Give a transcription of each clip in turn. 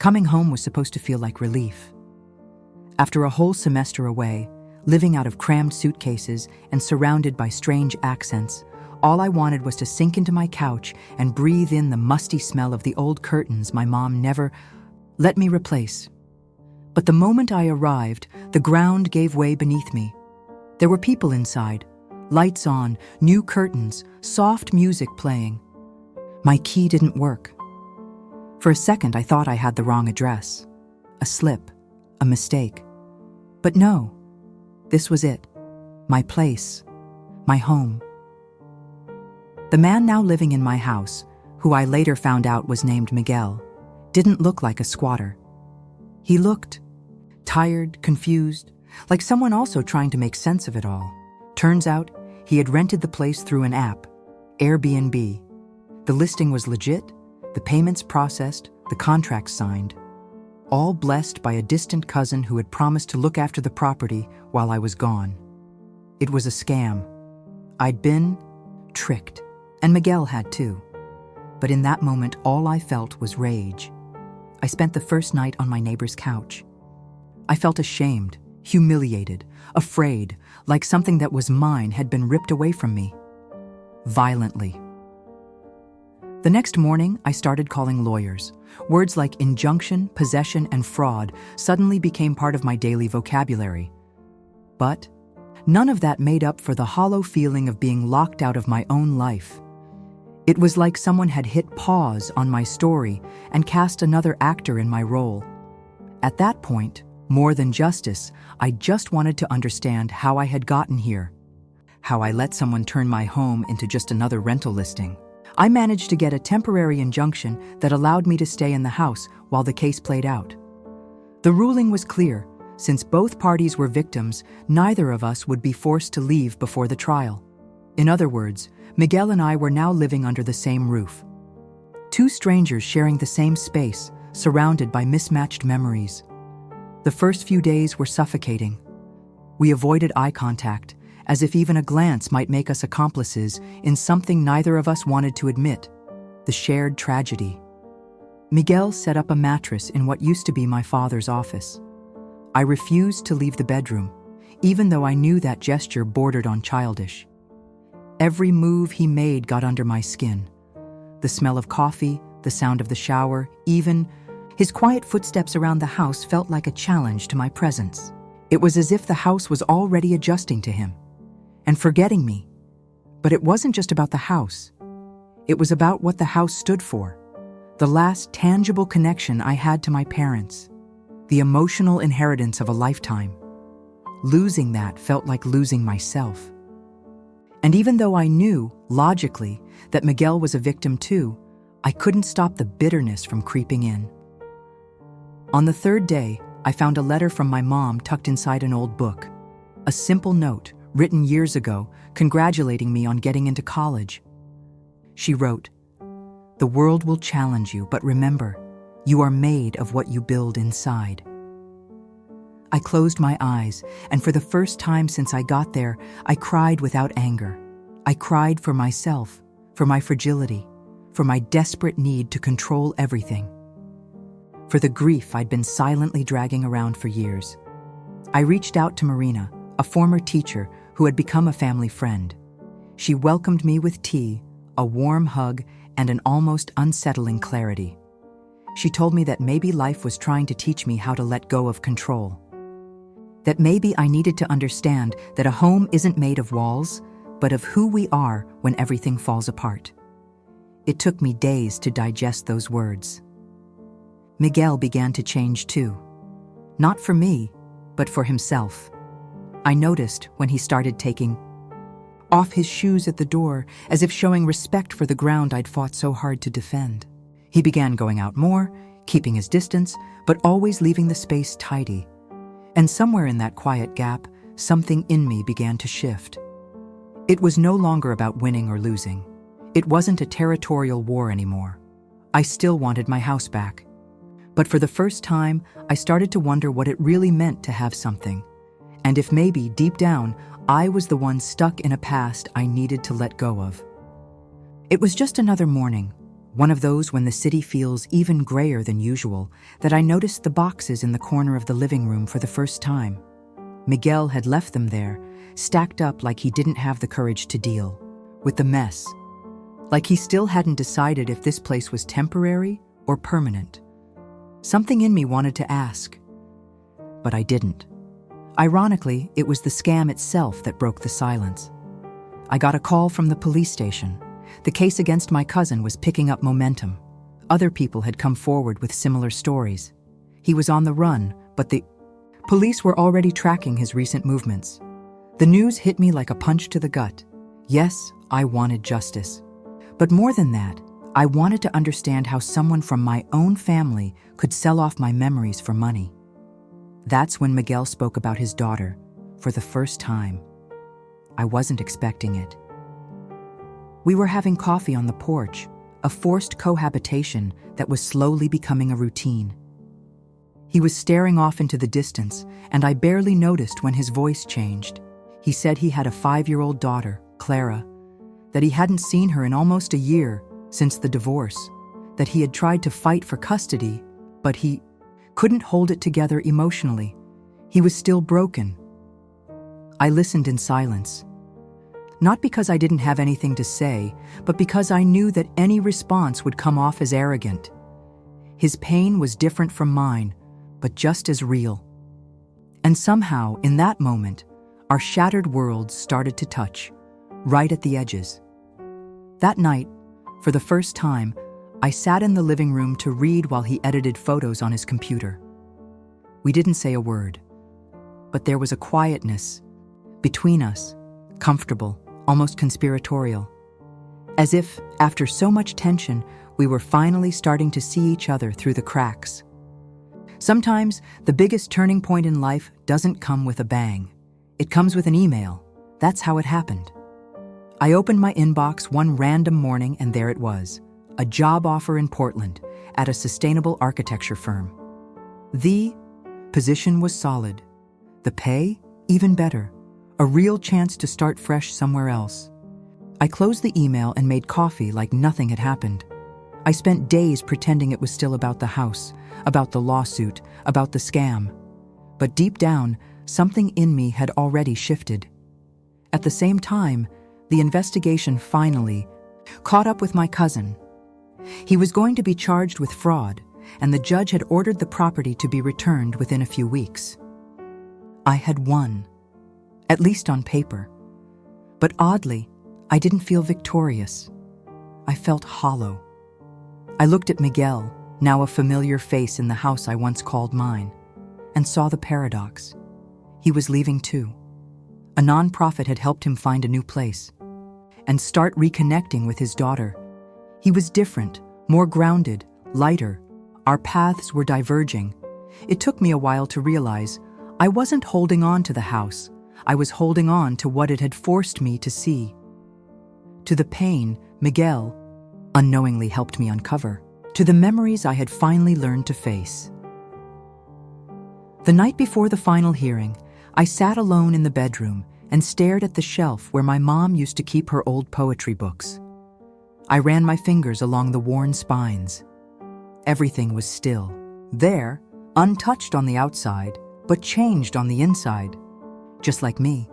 Coming home was supposed to feel like relief. After a whole semester away, living out of crammed suitcases and surrounded by strange accents, all I wanted was to sink into my couch and breathe in the musty smell of the old curtains my mom never let me replace. But the moment I arrived, the ground gave way beneath me. There were people inside, lights on, new curtains, soft music playing. My key didn't work. For a second, I thought I had the wrong address. A slip, a mistake. But no, this was it. My place, my home. The man now living in my house, who I later found out was named Miguel, didn't look like a squatter. He looked tired, confused, like someone also trying to make sense of it all. Turns out, he had rented the place through an app, Airbnb. The listing was legit, the payments processed, the contracts signed. All blessed by a distant cousin who had promised to look after the property while I was gone. It was a scam. I'd been tricked, and Miguel had too. But in that moment, all I felt was rage. I spent the first night on my neighbor's couch. I felt ashamed, humiliated, afraid, like something that was mine had been ripped away from me. Violently. The next morning, I started calling lawyers. Words like injunction, possession, and fraud suddenly became part of my daily vocabulary. But none of that made up for the hollow feeling of being locked out of my own life. It was like someone had hit pause on my story and cast another actor in my role. At that point, more than justice, I just wanted to understand how I had gotten here. How I let someone turn my home into just another rental listing. I managed to get a temporary injunction that allowed me to stay in the house while the case played out. The ruling was clear. Since both parties were victims, neither of us would be forced to leave before the trial. In other words, Miguel and I were now living under the same roof. Two strangers sharing the same space, surrounded by mismatched memories. The first few days were suffocating. We avoided eye contact, as if even a glance might make us accomplices in something neither of us wanted to admit, the shared tragedy. Miguel set up a mattress in what used to be my father's office. I refused to leave the bedroom, even though I knew that gesture bordered on childish. Every move he made got under my skin. The smell of coffee, the sound of the shower, even his quiet footsteps around the house felt like a challenge to my presence. It was as if the house was already adjusting to him and forgetting me. But it wasn't just about the house. It was about what the house stood for, the last tangible connection I had to my parents, the emotional inheritance of a lifetime. Losing that felt like losing myself. And even though I knew, logically, that Miguel was a victim too, I couldn't stop the bitterness from creeping in. On the third day, I found a letter from my mom tucked inside an old book. A simple note, written years ago, congratulating me on getting into college. She wrote, "The world will challenge you, but remember, you are made of what you build inside." I closed my eyes, and for the first time since I got there, I cried without anger. I cried for myself, for my fragility, for my desperate need to control everything. For the grief I'd been silently dragging around for years. I reached out to Marina, a former teacher who had become a family friend. She welcomed me with tea, a warm hug, and an almost unsettling clarity. She told me that maybe life was trying to teach me how to let go of control. That maybe I needed to understand that a home isn't made of walls, but of who we are when everything falls apart. It took me days to digest those words. Miguel began to change too. Not for me, but for himself. I noticed when he started taking off his shoes at the door, as if showing respect for the ground I'd fought so hard to defend. He began going out more, keeping his distance, but always leaving the space tidy. And somewhere in that quiet gap, something in me began to shift. It was no longer about winning or losing. It wasn't a territorial war anymore. I still wanted my house back. But for the first time, I started to wonder what it really meant to have something. And if maybe, deep down, I was the one stuck in a past I needed to let go of. It was just another morning, One of those when the city feels even grayer than usual, that I noticed the boxes in the corner of the living room for the first time. Miguel had left them there, stacked up like he didn't have the courage to deal with the mess. Like he still hadn't decided if this place was temporary or permanent. Something in me wanted to ask, but I didn't. Ironically, it was the scam itself that broke the silence. I got a call from the police station. The case against my cousin was picking up momentum. Other people had come forward with similar stories. He was on the run, but the police were already tracking his recent movements. The news hit me like a punch to the gut. Yes, I wanted justice. But more than that, I wanted to understand how someone from my own family could sell off my memories for money. That's when Miguel spoke about his daughter, for the first time. I wasn't expecting it. We were having coffee on the porch, a forced cohabitation that was slowly becoming a routine. He was staring off into the distance, and I barely noticed when his voice changed. He said he had a 5-year-old daughter, Clara, that he hadn't seen her in almost a year since the divorce, that he had tried to fight for custody, but he couldn't hold it together emotionally. He was still broken. I listened in silence. Not because I didn't have anything to say, but because I knew that any response would come off as arrogant. His pain was different from mine, but just as real. And somehow, in that moment, our shattered worlds started to touch, right at the edges. That night, for the first time, I sat in the living room to read while he edited photos on his computer. We didn't say a word, but there was a quietness between us, comfortable, almost conspiratorial. As if, after so much tension, we were finally starting to see each other through the cracks. Sometimes, the biggest turning point in life doesn't come with a bang. It comes with an email. That's how it happened. I opened my inbox one random morning and there it was, a job offer in Portland at a sustainable architecture firm. The position was solid. The pay, even better. A real chance to start fresh somewhere else. I closed the email and made coffee like nothing had happened. I spent days pretending it was still about the house, about the lawsuit, about the scam. But deep down, something in me had already shifted. At the same time, the investigation finally caught up with my cousin. He was going to be charged with fraud, and the judge had ordered the property to be returned within a few weeks. I had won. At least on paper. But oddly, I didn't feel victorious. I felt hollow. I looked at Miguel, now a familiar face in the house I once called mine, and saw the paradox. He was leaving too. A nonprofit had helped him find a new place and start reconnecting with his daughter. He was different, more grounded, lighter. Our paths were diverging. It took me a while to realize I wasn't holding on to the house. I was holding on to what it had forced me to see. To the pain Miguel unknowingly helped me uncover. To the memories I had finally learned to face. The night before the final hearing, I sat alone in the bedroom and stared at the shelf where my mom used to keep her old poetry books. I ran my fingers along the worn spines. Everything was still. There, untouched on the outside, but changed on the inside. Just like me.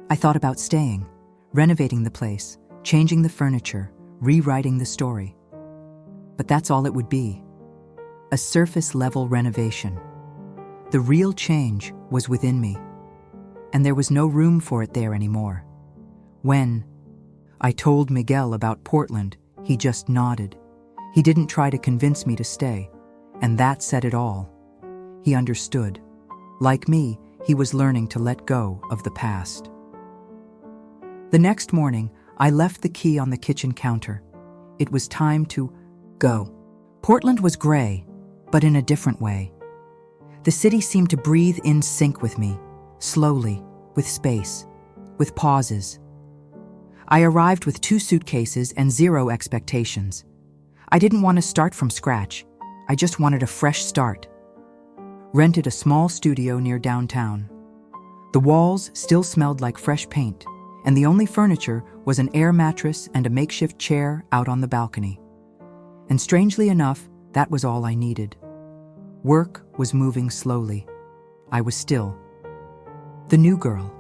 I thought about staying, renovating the place, changing the furniture, rewriting the story. But that's all it would be. A surface-level renovation. The real change was within me, and there was no room for it there anymore. When I told Miguel about Portland, he just nodded. He didn't try to convince me to stay, and that said it all. He understood. Like me, he was learning to let go of the past. The next morning, I left the key on the kitchen counter. It was time to go. Portland was gray, but in a different way. The city seemed to breathe in sync with me, slowly, with space, with pauses. I arrived with 2 suitcases and 0 expectations. I didn't want to start from scratch. I just wanted a fresh start. Rented a small studio near downtown. The walls still smelled like fresh paint, and the only furniture was an air mattress and a makeshift chair out on the balcony. And strangely enough, that was all I needed. Work was moving slowly. I was still. The new girl.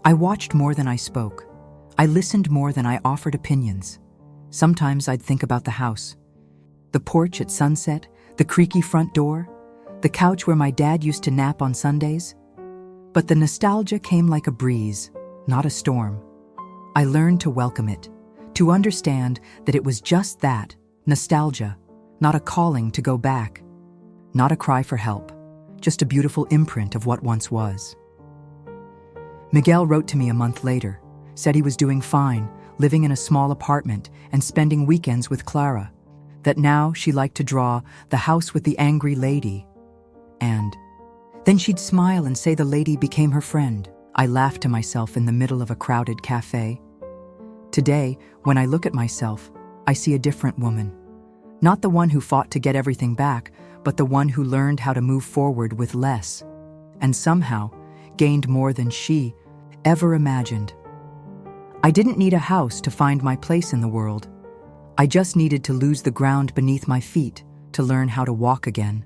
I watched more than I spoke. I listened more than I offered opinions. Sometimes I'd think about the house. The porch at sunset, the creaky front door, the couch where my dad used to nap on Sundays. But the nostalgia came like a breeze, not a storm. I learned to welcome it, to understand that it was just that, nostalgia, not a calling to go back, not a cry for help, just a beautiful imprint of what once was. Miguel wrote to me a month later, said he was doing fine, living in a small apartment and spending weekends with Clara, that now she liked to draw the house with the angry lady. And then she'd smile and say the lady became her friend. I laughed to myself in the middle of a crowded cafe. Today, when I look at myself, I see a different woman. Not the one who fought to get everything back, but the one who learned how to move forward with less, and somehow gained more than she ever imagined. I didn't need a house to find my place in the world. I just needed to lose the ground beneath my feet to learn how to walk again.